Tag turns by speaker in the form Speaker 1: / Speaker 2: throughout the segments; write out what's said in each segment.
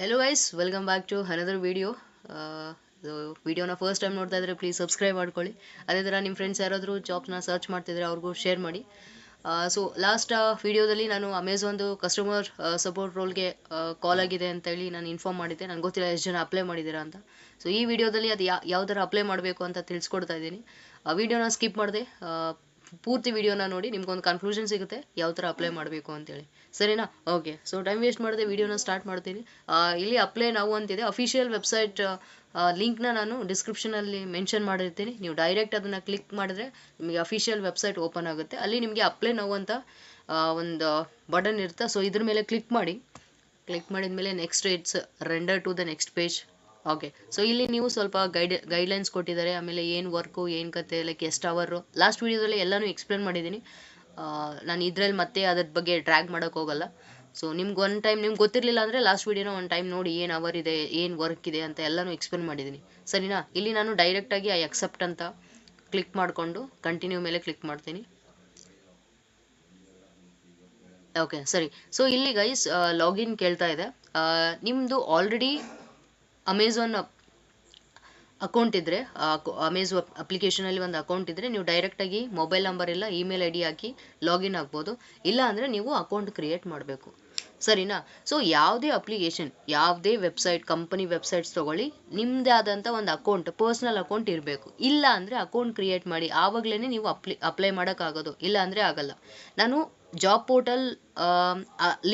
Speaker 1: Hello guys, welcome back to another video. ವಿಡಿಯೋನ first time ನೋಡ್ತಾ ಇದ್ರೆ ಪ್ಲೀಸ್ ಸಬ್ಸ್ಕ್ರೈಬ್ ಮಾಡ್ಕೊಳ್ಳಿ. ಅದೇ ಥರ ನಿಮ್ಮ ಫ್ರೆಂಡ್ಸ್ ಯಾರಾದರೂ ಜಾಬ್ನ ಸರ್ಚ್ ಮಾಡ್ತಿದ್ರೆ ಅವ್ರಿಗೂ ಶೇರ್ ಮಾಡಿ. ಸೊ ಲಾಸ್ಟ್ ವಿಡಿಯೋದಲ್ಲಿ ನಾನು ಅಮೆಝಾನ್ದು ಕಸ್ಟಮರ್ ಸಪೋರ್ಟ್ ರೋಲ್ಗೆ ಕಾಲ್ ಆಗಿದೆ ಅಂತೇಳಿ ನಾನು ಇನ್ಫಾರ್ಮ್ ಮಾಡಿದ್ದೆ. ನನಗೆ ಗೊತ್ತಿಲ್ಲ ಎಷ್ಟು ಜನ ಅಪ್ಲೈ ಮಾಡಿದ್ದೀರಾ ಅಂತ. ಸೊ ಈ ವಿಡಿಯೋದಲ್ಲಿ ಅದು ಯಾವ ಥರ ಅಪ್ಲೈ ಮಾಡಬೇಕು ಅಂತ ತಿಳಿಸ್ಕೊಡ್ತಾ ಇದ್ದೀನಿ. ಆ ವಿಡಿಯೋನ ಸ್ಕಿಪ್ ಮಾಡಿದೆ, ಪೂರ್ತಿ ವಿಡಿಯೋನ ನೋಡಿ ನಿಮ್ಗೊಂದು ಕನ್ಫ್ಯೂಷನ್ ಸಿಗುತ್ತೆ ಯಾವ ಥರ ಅಪ್ಲೈ ಮಾಡಬೇಕು ಅಂತೇಳಿ. ಸರಿನಾ? ಓಕೆ, ಸೊ ಟೈಮ್ ವೇಸ್ಟ್ ಮಾಡಿದೆ ವಿಡಿಯೋನ ಸ್ಟಾರ್ಟ್ ಮಾಡ್ತೀನಿ. ಇಲ್ಲಿ ಅಪ್ಲೈ ನಾವು ಅಂತಿದೆ, ಅಫಿಷಿಯಲ್ ವೆಬ್ಸೈಟ್ ಲಿಂಕ್ನ ನಾನು ಡಿಸ್ಕ್ರಿಪ್ಷನಲ್ಲಿ ಮೆನ್ಷನ್ ಮಾಡಿರ್ತೀನಿ. ನೀವು ಡೈರೆಕ್ಟ್ ಅದನ್ನು ಕ್ಲಿಕ್ ಮಾಡಿದ್ರೆ ನಿಮಗೆ ಅಫಿಷಿಯಲ್ ವೆಬ್ಸೈಟ್ ಓಪನ್ ಆಗುತ್ತೆ. ಅಲ್ಲಿ ನಿಮಗೆ ಅಪ್ಲೈ ನಾವು ಅಂತ ಒಂದು ಬಟನ್ ಇರುತ್ತೆ. ಸೊ ಇದ್ರ ಮೇಲೆ ಕ್ಲಿಕ್ ಮಾಡಿದ ಮೇಲೆ next it's render to the next page. Okay, so ಇಲ್ಲಿ ನೀವು ಸ್ವಲ್ಪ ಗೈಡ್ಲೈನ್ಸ್ ಕೊಟ್ಟಿದ್ದಾರೆ. ಆಮೇಲೆ ಏನು ವರ್ಕು, ಏನು ಕತೆ, ಲೈಕ್ ಎಷ್ಟು ಅವರು, ಲಾಸ್ಟ್ ವೀಡಿಯೋದಲ್ಲಿ ಎಲ್ಲನೂ ಎಕ್ಸ್ಪ್ಲೇನ್ ಮಾಡಿದ್ದೀನಿ. ನಾನು ಇದರಲ್ಲಿ ಮತ್ತೆ ಅದ್ರ ಬಗ್ಗೆ ಡ್ರ್ಯಾಗ್ ಮಾಡೋಕ್ಕೆ ಹೋಗಲ್ಲ. ಸೊ ನಿಮ್ಗೆ ಒನ್ ಟೈಮ್ ನಿಮ್ಗೆ ಗೊತ್ತಿರಲಿಲ್ಲ ಅಂದರೆ ಲಾಸ್ಟ್ ವೀಡಿಯೋನ ಒಂದು ಟೈಮ್ ನೋಡಿ, ಏನು ಅವರ್ ಇದೆ, ಏನು ವರ್ಕ್ ಇದೆ ಅಂತ ಎಲ್ಲನೂ ಎಕ್ಸ್ಪ್ಲೇನ್ ಮಾಡಿದ್ದೀನಿ. ಸರಿನಾ? ಇಲ್ಲಿ ನಾನು ಡೈರೆಕ್ಟಾಗಿ ಐ ಅಕ್ಸೆಪ್ಟ್ ಅಂತ ಕ್ಲಿಕ್ ಮಾಡಿಕೊಂಡು ಕಂಟಿನ್ಯೂ ಮೇಲೆ ಕ್ಲಿಕ್ ಮಾಡ್ತೀನಿ. ಓಕೆ, ಸರಿ. ಸೊ ಇಲ್ಲಿ ಗೈಸ್ ಲಾಗಿನ್ ಕೇಳ್ತಾ ಇದೆ. ನಿಮ್ಮದು ಆಲ್ರೆಡಿ ಅಮೆಝಾನ್ ಅಕೌಂಟ್ ಇದ್ದರೆ, ಅಮೆಝಾನ್ ಅಪ್ಲಿಕೇಶನಲ್ಲಿ ಒಂದು ಅಕೌಂಟ್ ಇದ್ದರೆ ನೀವು ಡೈರೆಕ್ಟಾಗಿ ಮೊಬೈಲ್ ನಂಬರ್ ಇಲ್ಲ email I D hockey login ಆಗ್ಬೋದು. ಇಲ್ಲ ಅಂದರೆ ನೀವು ಅಕೌಂಟ್ ಕ್ರಿಯೇಟ್ ಮಾಡಬೇಕು. ಸರಿನಾ? ಸೊ ಯಾವುದೇ ಅಪ್ಲಿಕೇಶನ್, ಯಾವುದೇ ವೆಬ್ಸೈಟ್, ಕಂಪನಿ ವೆಬ್ಸೈಟ್ಸ್ ತೊಗೊಳ್ಳಿ, ನಿಮ್ಮದೇ ಆದಂಥ ಒಂದು ಅಕೌಂಟ್, ಪರ್ಸ್ನಲ್ ಅಕೌಂಟ್ ಇರಬೇಕು. ಇಲ್ಲ ಅಂದರೆ ಅಕೌಂಟ್ ಕ್ರಿಯೇಟ್ ಮಾಡಿ, ಆವಾಗಲೇ ನೀವು ಅಪ್ಲೈ ಮಾಡೋಕ್ಕಾಗೋದು. ಇಲ್ಲ ಅಂದರೆ ಆಗಲ್ಲ. ನಾನು ಜಾಬ್ ಪೋರ್ಟಲ್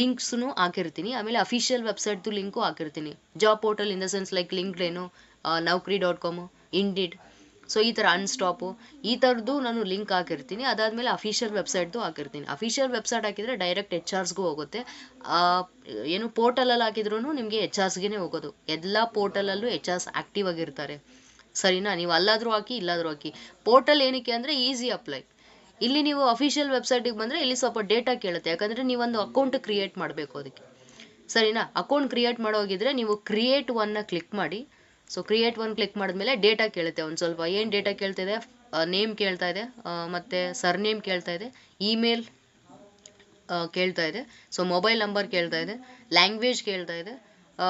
Speaker 1: ಲಿಂಕ್ಸ್ನು ಹಾಕಿರ್ತೀನಿ, ಆಮೇಲೆ ಅಫಿಷಿಯಲ್ ವೆಬ್ಸೈಟ್ದು ಲಿಂಕು ಹಾಕಿರ್ತೀನಿ. Job portal in the sense like LinkedIn, Naukri.com, Indeed, so ಈ ಥರ ಅನ್ಸ್ಟಾಪು, ಈ ಥರದ್ದು ನಾನು ಲಿಂಕ್ ಹಾಕಿರ್ತೀನಿ. ಅದಾದಮೇಲೆ ಅಫಿಷಿಯಲ್ ವೆಬ್ಸೈಟ್ದು ಹಾಕಿರ್ತೀನಿ. ಅಫಿಷಿಯಲ್ ವೆಬ್ಸೈಟ್ ಹಾಕಿದರೆ ಡೈರೆಕ್ಟ್ HR ಹೋಗುತ್ತೆ. ಏನು ಪೋರ್ಟಲಲ್ಲಿ ಹಾಕಿದ್ರೂ ನಿಮಗೆ HR ಹೋಗೋದು. ಎಲ್ಲ ಪೋರ್ಟಲಲ್ಲೂ HR ಆ್ಯಕ್ಟಿವ್ ಆಗಿರ್ತಾರೆ. ಸರಿನಾ? ನೀವು ಅಲ್ಲಾದರೂ ಹಾಕಿ, ಇಲ್ಲಾದರೂ ಹಾಕಿ. ಪೋರ್ಟಲ್ ಏನಕ್ಕೆ ಅಂದರೆ ಈಸಿ ಅಪ್ಲೈ. ಇಲ್ಲಿ ನೀವು ಅಫಿಷಿಯಲ್ ವೆಬ್ಸೈಟಿಗೆ ಬಂದರೆ ಇಲ್ಲಿ ಸ್ವಲ್ಪ ಡೇಟಾ ಕೇಳುತ್ತೆ, ಯಾಕಂದರೆ ನೀವೊಂದು ಅಕೌಂಟ್ ಕ್ರಿಯೇಟ್ ಮಾಡಬೇಕು ಅದಕ್ಕೆ. ಸರಿನಾ? ಅಕೌಂಟ್ ಕ್ರಿಯೇಟ್ ಮಾಡೋಗಿದ್ರೆ ನೀವು ಕ್ರಿಯೇಟ್ ಒನ್ನ ಕ್ಲಿಕ್ ಮಾಡಿ. ಸೊ ಕ್ರಿಯೇಟ್ ಒನ್ ಕ್ಲಿಕ್ ಮಾಡಿದ್ಮೇಲೆ ಡೇಟಾ ಕೇಳುತ್ತೆ ಒಂದು ಸ್ವಲ್ಪ. ಏನು ಡೇಟಾ ಕೇಳ್ತಿದೆ? ನೇಮ್ ಕೇಳ್ತಾ ಇದೆ, ಮತ್ತು ಸರ್ನೇಮ್ ಕೇಳ್ತಾ ಇದೆ, ಇಮೇಲ್ ಕೇಳ್ತಾ ಇದೆ, ಸೊ ಮೊಬೈಲ್ ನಂಬರ್ ಕೇಳ್ತಾ ಇದೆ, ಲ್ಯಾಂಗ್ವೇಜ್ ಕೇಳ್ತಾ ಇದೆ.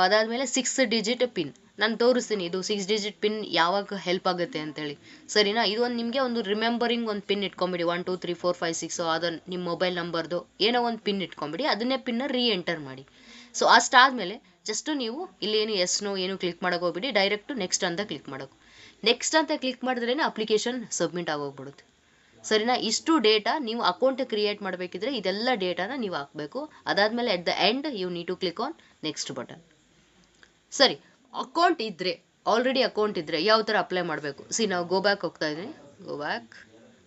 Speaker 1: ಅದಾದಮೇಲೆ 6 ಡಿಜಿಟ್ ಪಿನ್. ನಾನು ತೋರಿಸ್ತೀನಿ ಇದು 6 ಡಿಜಿಟ್ ಪಿನ್ ಯಾವಾಗ ಹೆಲ್ಪ್ ಆಗುತ್ತೆ ಅಂತೇಳಿ. ಸರಿನಾ? ಇದು ಒಂದು ನಿಮಗೆ ಒಂದು ರಿಮೆಂಬರಿಂಗ್ ಒಂದು ಪಿನ್ ಇಟ್ಕೊಂಬಿಡಿ. 1 2 3 4 5 6 ಅದನ್ನು ನಿಮ್ಮ ಮೊಬೈಲ್ ನಂಬರ್ದು ಏನೋ ಒಂದು ಪಿನ್ ಇಟ್ಕೊಂಬಿಡಿ. ಅದನ್ನೇ ಪಿನ್ನ ಎಂಟರ್ ಮಾಡಿ. ಸೊ ಅಷ್ಟಾದಮೇಲೆ ಜಸ್ಟ್ ನೀವು ಇಲ್ಲಿ ಏನು ಕ್ಲಿಕ್ ಮಾಡೋಕೆ ಹೋಗ್ಬಿಡಿ, ಡೈರೆಕ್ಟು ನೆಕ್ಸ್ಟ್ ಅಂತ ಕ್ಲಿಕ್ ಮಾಡೋದು. ನೆಕ್ಸ್ಟ್ ಅಂತ ಕ್ಲಿಕ್ ಮಾಡಿದ್ರೇ ಅಪ್ಲಿಕೇಶನ್ ಸಬ್ಮಿಟ್ ಆಗೋಗ್ಬಿಡುತ್ತೆ. ಸರಿನಾ? ಇಷ್ಟು ಡೇಟಾ ನೀವು ಅಕೌಂಟ್ ಕ್ರಿಯೇಟ್ ಮಾಡಬೇಕಿದ್ರೆ ಇದೆಲ್ಲ ಡೇಟಾನ ನೀವು ಹಾಕಬೇಕು. ಅದಾದಮೇಲೆ at the end you need to click on next button. ಸರಿ, ಅಕೌಂಟ್ ಇದ್ದರೆ, ಆಲ್ರೆಡಿ ಅಕೌಂಟ್ ಇದ್ದರೆ ಯಾವ ಥರ ಅಪ್ಲೈ ಮಾಡಬೇಕು? ನಾವು ಗೋ ಬ್ಯಾಕ್ ಹೋಗ್ತಾ ಇದ್ದೀನಿ. Go back.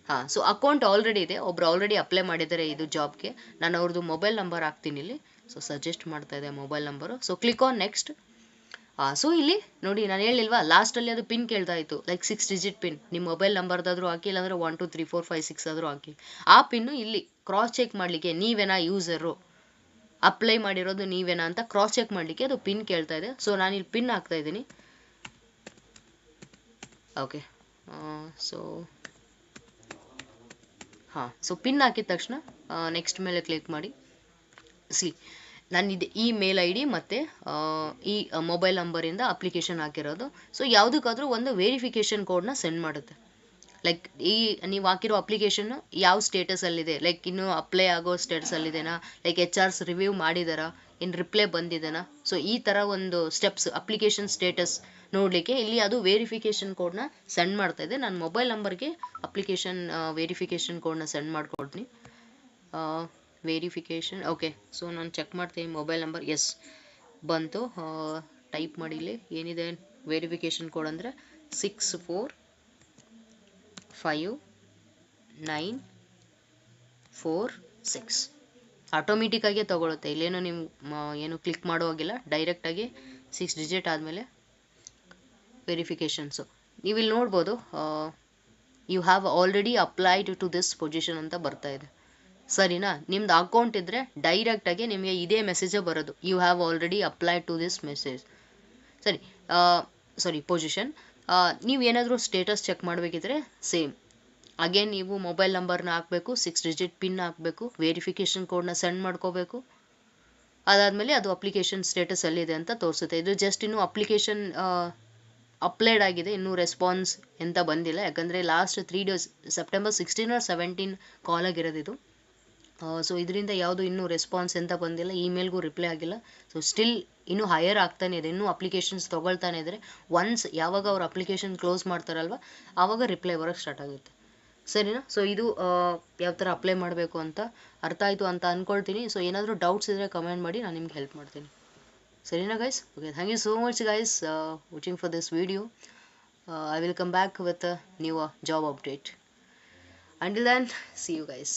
Speaker 1: ಹಾಂ, ಸೊ ಅಕೌಂಟ್ ಆಲ್ರೆಡಿ ಇದೆ, ಒಬ್ರು ಆಲ್ರೆಡಿ ಅಪ್ಲೈ ಮಾಡಿದ್ದಾರೆ ಇದು ಜಾಬ್ಗೆ. ನಾನು ಅವ್ರದ್ದು ಮೊಬೈಲ್ ನಂಬರ್ ಹಾಕ್ತೀನಿ ಇಲ್ಲಿ. ಸೊ ಸಜೆಸ್ಟ್ ಮಾಡ್ತಾ ಇದೆ mobile number. So click on next. So ಇಲ್ಲಿ ನೋಡಿ, ನಾನು ಹೇಳಿಲ್ವಾ ಲಾಸ್ಟಲ್ಲಿ ಅದು ಪಿನ್ ಕೇಳ್ತಾ ಇತ್ತು, ಲೈಕ್ 6 ಡಿಜಿಟ್ ಪಿನ್. ನಿಮ್ಮ ಮೊಬೈಲ್ ನಂಬರ್ದಾದರೂ ಹಾಕಿ, ಇಲ್ಲಾಂದರೆ 1 2 3 4 5 6 ಆದರೂ ಹಾಕಿ. ಆ ಪಿನ್ನು ಇಲ್ಲಿ ಕ್ರಾಸ್ ಚೆಕ್ ಮಾಡಲಿಕ್ಕೆ, ನೀವೇನಾ ಯೂಸರು, ಅಪ್ಲೈ ಮಾಡಿರೋದು ನೀವೇನಾ ಅಂತ ಕ್ರಾಸ್ ಚೆಕ್ ಮಾಡಲಿಕ್ಕೆ ಅದು ಪಿನ್ ಕೇಳ್ತಾ ಇದೆ. ಸೊ ನಾನು ಇಲ್ಲಿ ಪಿನ್ ಹಾಕ್ತಾ ಇದ್ದೀನಿ. ಓಕೆ, ಸೊ ಹಾಂ, ಸೊ ಪಿನ್ ಹಾಕಿದ ತಕ್ಷಣ ನೆಕ್ಸ್ಟ್ ಮೇಲೆ ಕ್ಲಿಕ್ ಮಾಡಿ. ನಾನು ಈ ಮೇಲ್ ಐ ಡಿ ಮತ್ತು ಈ ಮೊಬೈಲ್ ನಂಬರಿಂದ ಅಪ್ಲಿಕೇಶನ್ ಹಾಕಿರೋದು. ಸೊ ಯಾವುದಕ್ಕಾದರೂ ಒಂದು ವೆರಿಫಿಕೇಷನ್ ಕೋಡ್ನ ಸೆಂಡ್ ಮಾಡುತ್ತೆ. ಲೈಕ್ ನೀವು ಹಾಕಿರೋ ಅಪ್ಲಿಕೇಶನ್ನು ಯಾವ ಸ್ಟೇಟಸಲ್ಲಿದೆ, ಲೈಕ್ ಇನ್ನೂ ಅಪ್ಲೈ ಆಗೋ ಸ್ಟೇಟಸಲ್ಲಿದೆನಾ, ಲೈಕ್ HRs ರಿವ್ಯೂ ಮಾಡಿದಾರಾ, ಇನ್ನು ರಿಪ್ಲೈ ಬಂದಿದೆನಾ. ಸೊ ಈ ಥರ ಒಂದು ಸ್ಟೆಪ್ಸ್, ಅಪ್ಲಿಕೇಶನ್ ಸ್ಟೇಟಸ್ ನೋಡಲಿಕ್ಕೆ ಇಲ್ಲಿ ಅದು ವೆರಿಫಿಕೇಷನ್ ಕೋಡ್ನ ಸೆಂಡ್ ಮಾಡ್ತಾ ಇದೆ. ನಾನು ಮೊಬೈಲ್ ನಂಬರ್ಗೆ ಅಪ್ಲಿಕೇಶನ್ ವೆರಿಫಿಕೇಷನ್ ಕೋಡ್ನ ಸೆಂಡ್ ಮಾಡ್ಕೊಡ್ತೀನಿ. ವೆರಿಫಿಕೇಷನ್. ಓಕೆ, ಸೊ ನಾನು ಚೆಕ್ ಮಾಡ್ತೀನಿ ಮೊಬೈಲ್ ನಂಬರ್. ಎಸ್, ಬಂತು. ಟೈಪ್ ಮಾಡಿಲಿ ಏನಿದೆ ವೆರಿಫಿಕೇಷನ್ ಕೋಡ್ ಅಂದರೆ 64596. ಆಟೋಮೆಟಿಕ್ಕಾಗಿ ತೊಗೊಳುತ್ತೆ, ಇಲ್ಲೇನು ನೀವು ಏನು ಕ್ಲಿಕ್ ಮಾಡೋ ಹೋಗಿಲ್ಲ, ಡೈರೆಕ್ಟಾಗಿ 6 ಡಿಜಿಟ್ ಆದಮೇಲೆ ವೆರಿಫಿಕೇಷನ್ಸು. ನೀವಿಲ್ಲಿ ನೋಡ್ಬೋದು, you have already applied to this position ಅಂತ ಬರ್ತಾ ಇದೆ. ಸರಿನಾ? ನಿಮ್ದು ಅಕೌಂಟ್ ಇದ್ದರೆ ಡೈರೆಕ್ಟಾಗಿ ನಿಮಗೆ ಇದೇ ಮೆಸೇಜೇ ಬರೋದು, you have already applied to this message. ಸರಿ ಪೊಸಿಷನ್. ನೀವೇನಾದರೂ ಸ್ಟೇಟಸ್ ಚೆಕ್ ಮಾಡಬೇಕಿದ್ರೆ ಸೇಮ್ ಅಗೇನ್ ನೀವು ಮೊಬೈಲ್ ನಂಬರ್ನ ಹಾಕಬೇಕು, 6 ಡಿಜಿಟ್ ಪಿನ್ ಹಾಕಬೇಕು, ವೆರಿಫಿಕೇಷನ್ ಕೋಡ್ನ ಸೆಂಡ್ ಮಾಡ್ಕೋಬೇಕು. ಅದಾದಮೇಲೆ ಅದು ಅಪ್ಲಿಕೇಶನ್ ಸ್ಟೇಟಸ್ ಅಲ್ಲಿದೆ ಅಂತ ತೋರಿಸುತ್ತೆ. ಇದು ಜಸ್ಟ್ ಇನ್ನು ಅಪ್ಲಿಕೇಶನ್ ಅಪ್ಲೈಡ್ ಆಗಿದೆ, ಇನ್ನೂ ರೆಸ್ಪಾನ್ಸ್ ಎಂತ ಬಂದಿಲ್ಲ. ಯಾಕಂದರೆ ಲಾಸ್ಟ್ 3 ಡೇಸ್ ಸೆಪ್ಟೆಂಬರ್ 16 ಆರ್ 17 ಕಾಲ್ ಆಗಿರೋದು ಇದು. ಸೊ ಇದರಿಂದ ಯಾವುದು ಇನ್ನೂ ರೆಸ್ಪಾನ್ಸ್ ಎಂತ ಬಂದಿಲ್ಲ, ಇಮೇಲ್ಗೂ ರಿಪ್ಲೈ ಆಗಿಲ್ಲ. ಸೊ ಸ್ಟಿಲ್ ಇನ್ನೂ ಹೈಯರ್ ಆಗ್ತಾನೆ ಇದೆ, ಇನ್ನೂ ಅಪ್ಲಿಕೇಶನ್ಸ್ ತೊಗೊಳ್ತಾನೆ ಇದ್ದಾರೆ. ಒನ್ಸ್ ಯಾವಾಗ ಅವ್ರು ಅಪ್ಲಿಕೇಶನ್ ಕ್ಲೋಸ್ ಮಾಡ್ತಾರಲ್ವ ಆವಾಗ ರಿಪ್ಲೈ ಬರೋಕ್ಕೆ ಸ್ಟಾರ್ಟ್ ಆಗುತ್ತೆ. ಸರಿನಾ? ಸೊ ಇದು ಯಾವ ಥರ ಅಪ್ಲೈ ಮಾಡಬೇಕು ಅಂತ ಅರ್ಥ ಆಯಿತು ಅಂತ ಅಂದ್ಕೊಳ್ತೀನಿ. ಸೊ ಏನಾದರೂ ಡೌಟ್ಸ್ ಇದ್ದರೆ ಕಮೆಂಟ್ ಮಾಡಿ, ನಾನು ನಿಮ್ಗೆ ಹೆಲ್ಪ್ ಮಾಡ್ತೀನಿ. Serena guys, okay, thank you so much guys watching for this video. I will come back with a new job update. Until then, see you guys.